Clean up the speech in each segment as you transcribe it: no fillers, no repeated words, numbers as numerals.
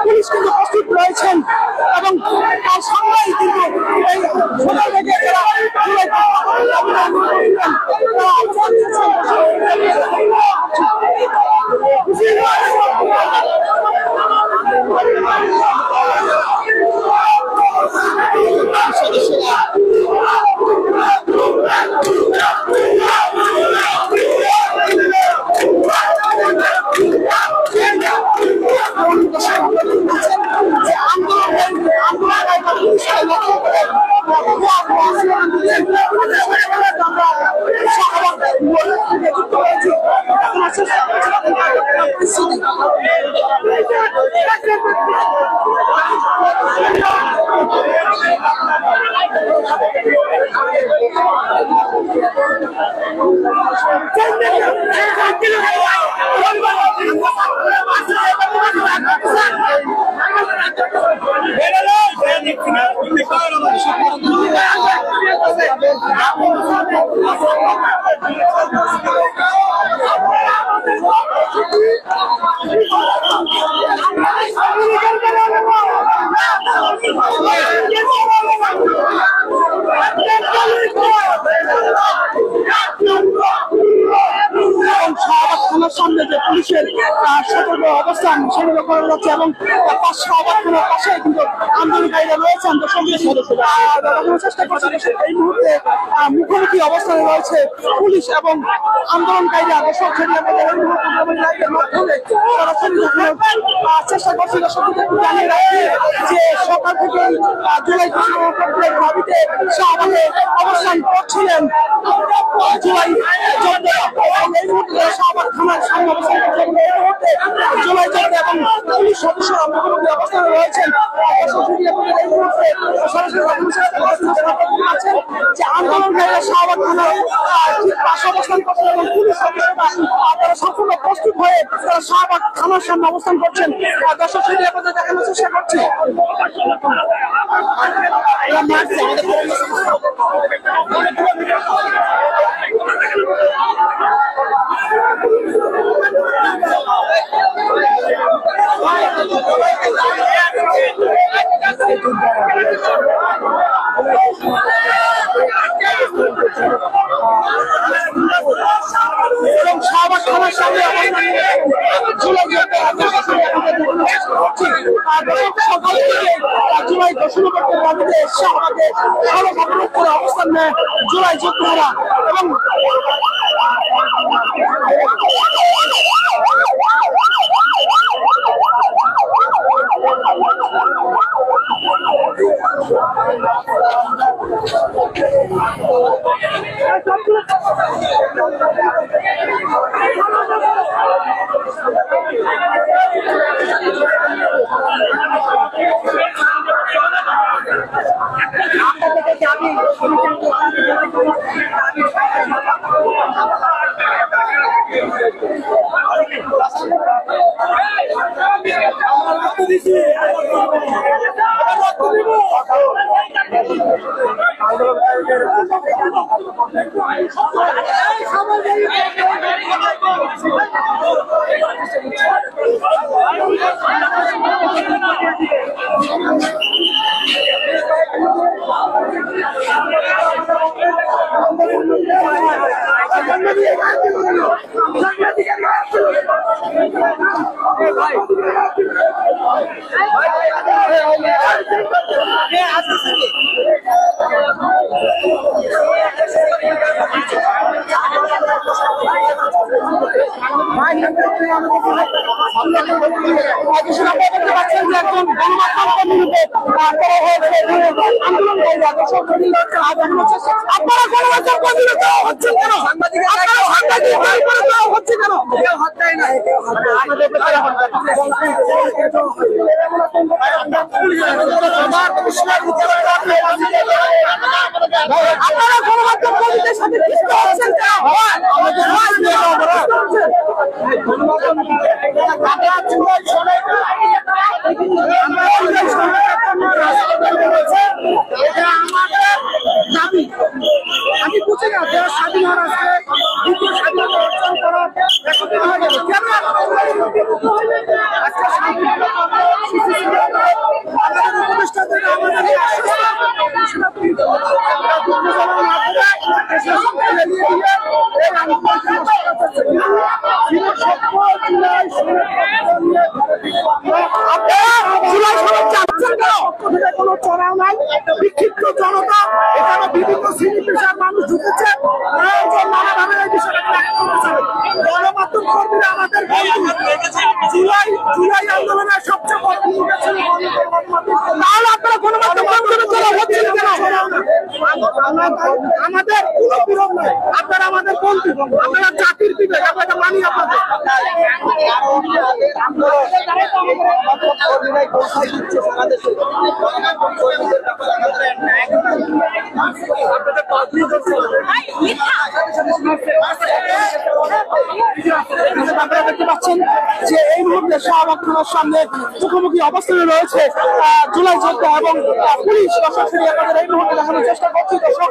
Police কিন্তু প্রস্তুত রয়েছেন এবং তার সামনেই কিন্তু এই সকাল থেকে সামনে যে পুলিশের সতর্ক অবস্থান সেগুলো করা যাচ্ছে এবং শাহবাগ থানার পাশে কিন্তু আন্দোলনকারীরা রয়েছেন। দেখানোর চেষ্টা করছে এই মুহূর্তে মুখোমুখি অবস্থানে রয়েছে পুলিশ এবং আন্দোলনকারীরা। দর্শক ছড়িয়ে মাধ্যমে চেষ্টা করছে। দর্শকদের একটু জানিয়ে রাখি যে সকাল থেকে জুলাই ঘোষণাপত্রের দাবিতে শাহবাগে অবস্থান করছিলেন জুলাই এই মুহূর্তে শাহবাগ থানার সামনে অবস্থান করছেন। এই মুহূর্তে জুলাই যোদ্ধা এবং পুলিশ সদস্যরা মুখোমুখি অবস্থানে রয়েছেন। এই মুহূর্তে সরাসরি আছেন যে আন্দোলনকারীরা শাহবাগ থানার ঠিক পাশে অবস্থান করছেন এবং পুলিশ সদস্যরা তারা সম্পূর্ণ প্রস্তুত হয়ে তারা শাহবাগ থানার সামনে অবস্থান করছেন। দর্শক সেটি আপনাদের দেখানোর চেষ্টা করছি। এবং শাহবাগ থানার সামনে সকাল থেকে জুলাই ঘোষণাপত্রের দাবিতে শাহবাগে সড়ক অবরোধ করে অবস্থান নেয় জুলাই যোদ্ধারা এবং দেখতে পাচ্ছেন যে একজন গণমাধ্যম কর্মীর উপর করা হয়েছে আন্দোলনকারীরা। আপনারা গণমাধ্যম কর্মীরা দেওয়া হচ্ছে কেন? হচ্ছে কেন? আপনারা গণমাধ্যম কর্মীদের সাথে যুক্ত হচ্ছেন কেন? আমি বুঝি না দেশ স্বাধীন হওয়ার আজকে দ্বিতীয় স্বাধীনতা অর্জন করার 100 দিন হয়ে গেল। কেন আজকে উপদেষ্টাদের আমাদের কোনো চড়াও নাই, বিক্ষিপ্ত জনতা এখানে বিভিন্ন শ্রেণী পেশার মানুষ ঢুকেছে, নানাভাবে এই বিষয়টা গণমাধ্যম কর্মীরা আমাদের জুলাই আন্দোলনের সবচেয়ে বড় ভূমিকা ছিল তাহলে আপনারা গণমাধ্যম কর্মীরা চড়াও হচ্ছেন কেন? আমাদের কোনো বিরোধ নাই, আপনারা আমাদের বন্ধু, আপনারা জাতির পিতা, আপনারা মানি আপনাদের আপনারা দেখতে পাচ্ছেন যে এই মুহূর্তে শাহবাগ থানার সামনে মুখোমুখি অবস্থানে রয়েছে জুলাই যোদ্ধা এবং পুলিশ। সরাসরি আপনাদের এই মুহূর্তে দেখানোর চেষ্টা করছি। দর্শক,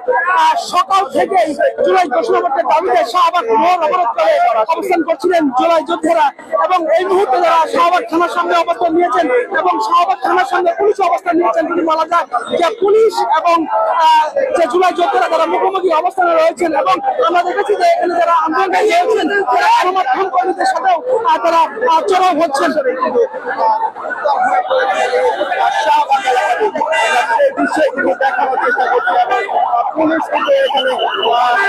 সকাল থেকেই জুলাই ঘোষণাপত্রের দাবিতে শাহবাগ মোড় অবরোধ করে অবস্থান করছিলেন জুলাই যোদ্ধারা এবং এই মুহূর্তে যারা শাহবাগ থানার সামনে অবস্থান নিয়েছেন এবং শাহবাগ থানার সামনে পুলিশ অবস্থান নিয়েছেন, যদি বলা যায় যে পুলিশ এবং যে জুলাই যোদ্ধারা তারা মুখোমুখি অবস্থানে রয়েছেন এবং আমরা দেখেছি যে এখানে যারা আন্দোলনকারী রয়েছেন তারা গণমাধ্যম কর্মীদের সাথেও তারা চড়াও হচ্ছেন। দেখানোর চেষ্টা করছি এবং পুলিশ কিন্তু এখানে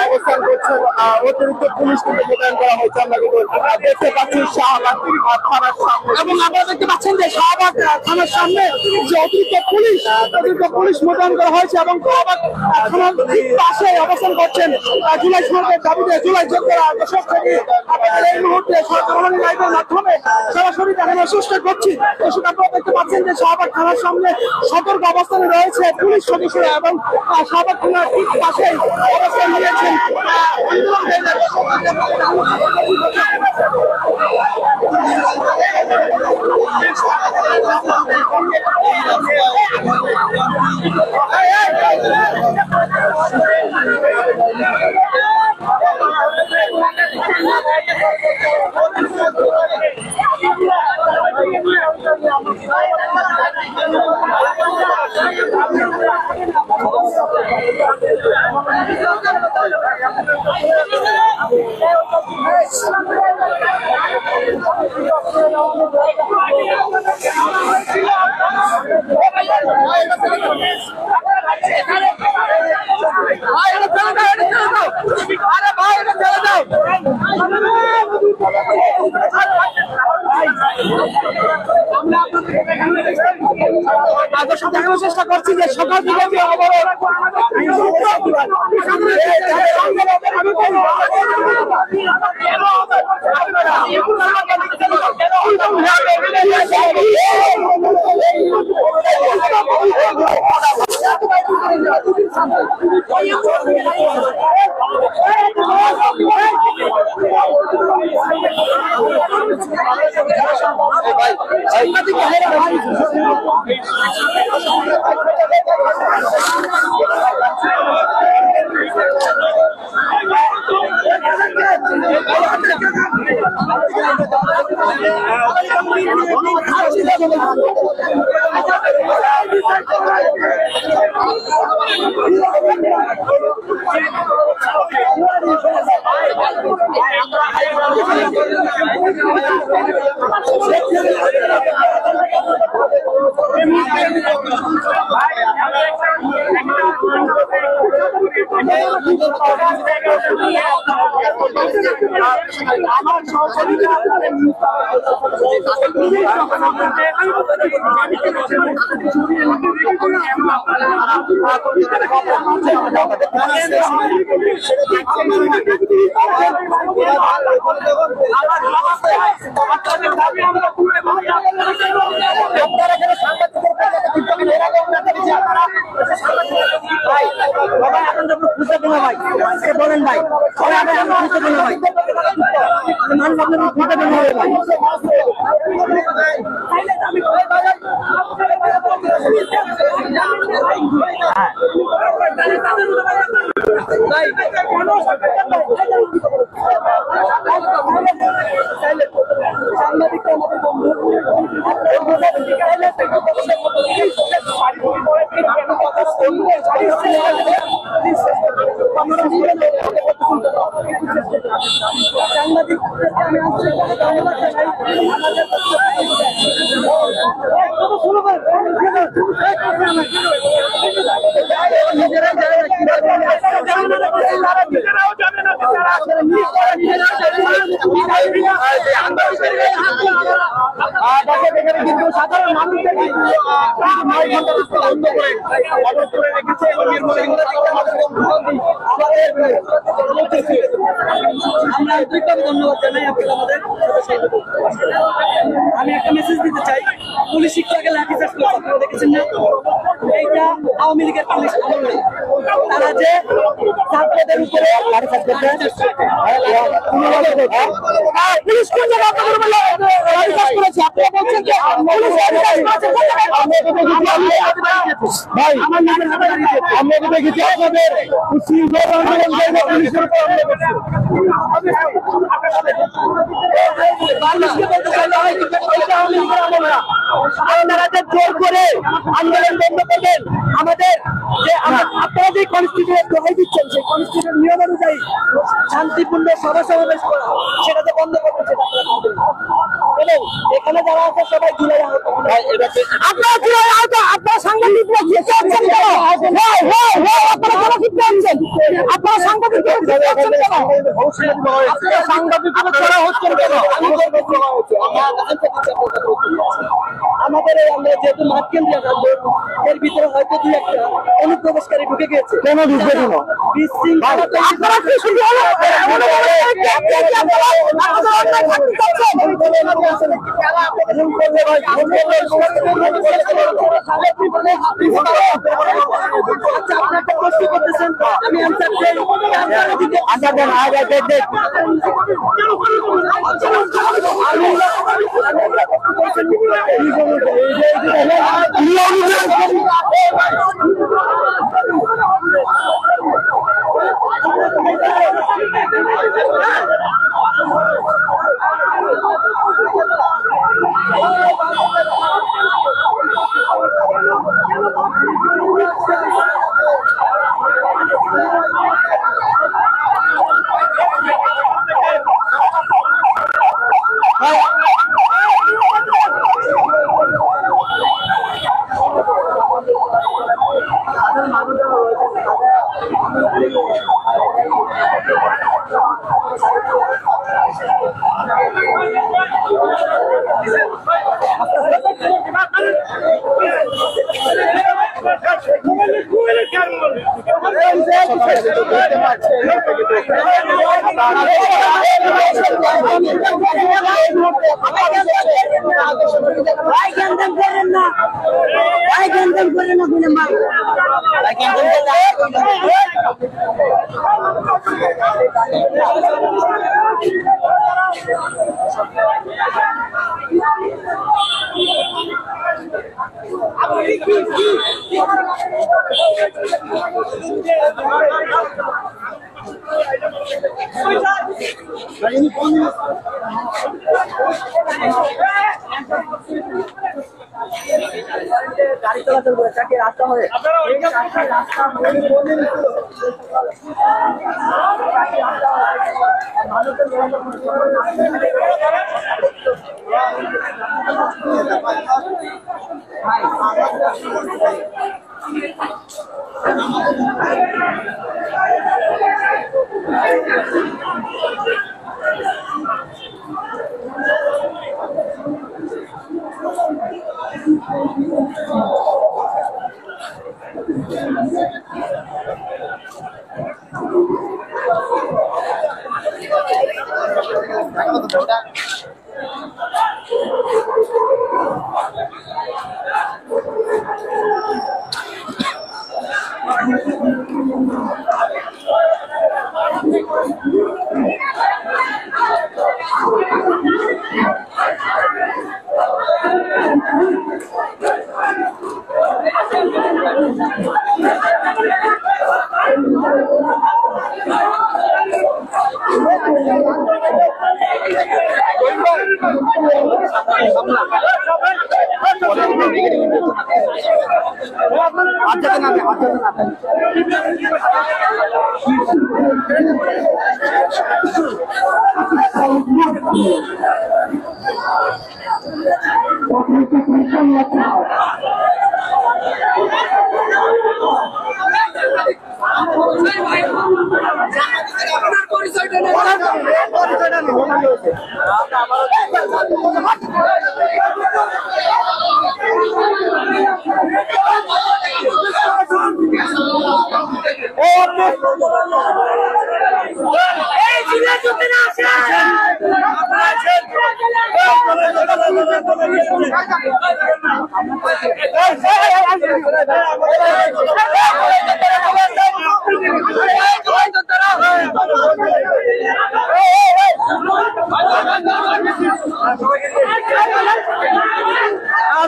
অবস্থান করছেন, অতিরিক্ত পুলিশ কিন্তু মোতায়েন করা হয়েছে। আমরা কিন্তু দেখতে পাচ্ছি শাহবাগ থানার সামনে এবং আপনারা দেখতে পাচ্ছেন যে শাহবাগ থানার সামনে যে অতিরিক্ত পুলিশ মোতায়েন করা হয়েছে এবং শাহবাগ থানার ঠিক পাশে অবস্থান করছেন জুলাই সরকারের দাবিতে জুলাই যোদ্ধারা। দর্শক, আপনাদের এই মুহূর্তে সরকারি লাইভের মাধ্যমে সরাসরি দেখানোর চেষ্টা করছি। দর্শক, আপনারা দেখতে পাচ্ছেন যে শাহবাগ থানার সামনে সতর্ক অবস্থানে রয়েছে পুলিশ সদস্যরা এবং শাহবাগ থানার ঠিক পাশে অবস্থান নিয়েছেন দেখানোর চেষ্টা করছি যে সকাল থেকে আমার সহযোগিতা বলেন ভাই সাংবাদিক আমাদের বন্ধু সাংবাদিক আমি ধন্যবাদ জানাই কিন্তু সাধারণ মানুষদের 9 ঘন্টা রাস্তা বন্ধ করে অবরোধ করে রেখেছে এবং আমরা আন্তরিকভাবে ধন্যবাদ জানাই আপনারা আমাদের আমি একটা মেসেজ দিতে চাই পুলিশ একটু আগে লাঠিচার্জ করেছে আপনারা দেখেছেন না এইটা আওয়ামী লীগের পুলিশ আমলে তারা যে ছাত্রদের উপরে লাঠিচার্জ করছে পুলিশ কোন জায়গায় লাঠিচার্জ করেছে আপনারা বলছেন যে পুলিশ ভাই আমরা তো দেখেছি আপনাদের পুলিশের উপর আপনারা যে জোর করে আন্দোলন বন্ধ করবেন আমাদের যে আপনারা যে কনস্টিটিউশন দোহাই দিচ্ছেন সেই কনস্টিটিউশন নিয়ম অনুযায়ী শান্তিপূর্ণ সভা সমাবেশ করা সেটা যে বন্ধ করবেন সেটা এবং এখানে যারা আছে সবাই জুলাই আহত আপনারা জুলাই আহত আপনারা সাংবাদিক আপনারা সাংবাদিক আমাদের আমরা যেহেতু মাঠ কেন্দ্রে থাকবো এর ভিতরে হয়তো দুই একটা অনুপ্রবেশকারী ঢুকে গিয়েছে কেন ঢুকবে কেন আমি গাড়ি চলাচল করে চাকরি রাস্তা হয়ে রাস্তা মানুষের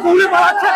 দৌড়ে পালাচ্ছে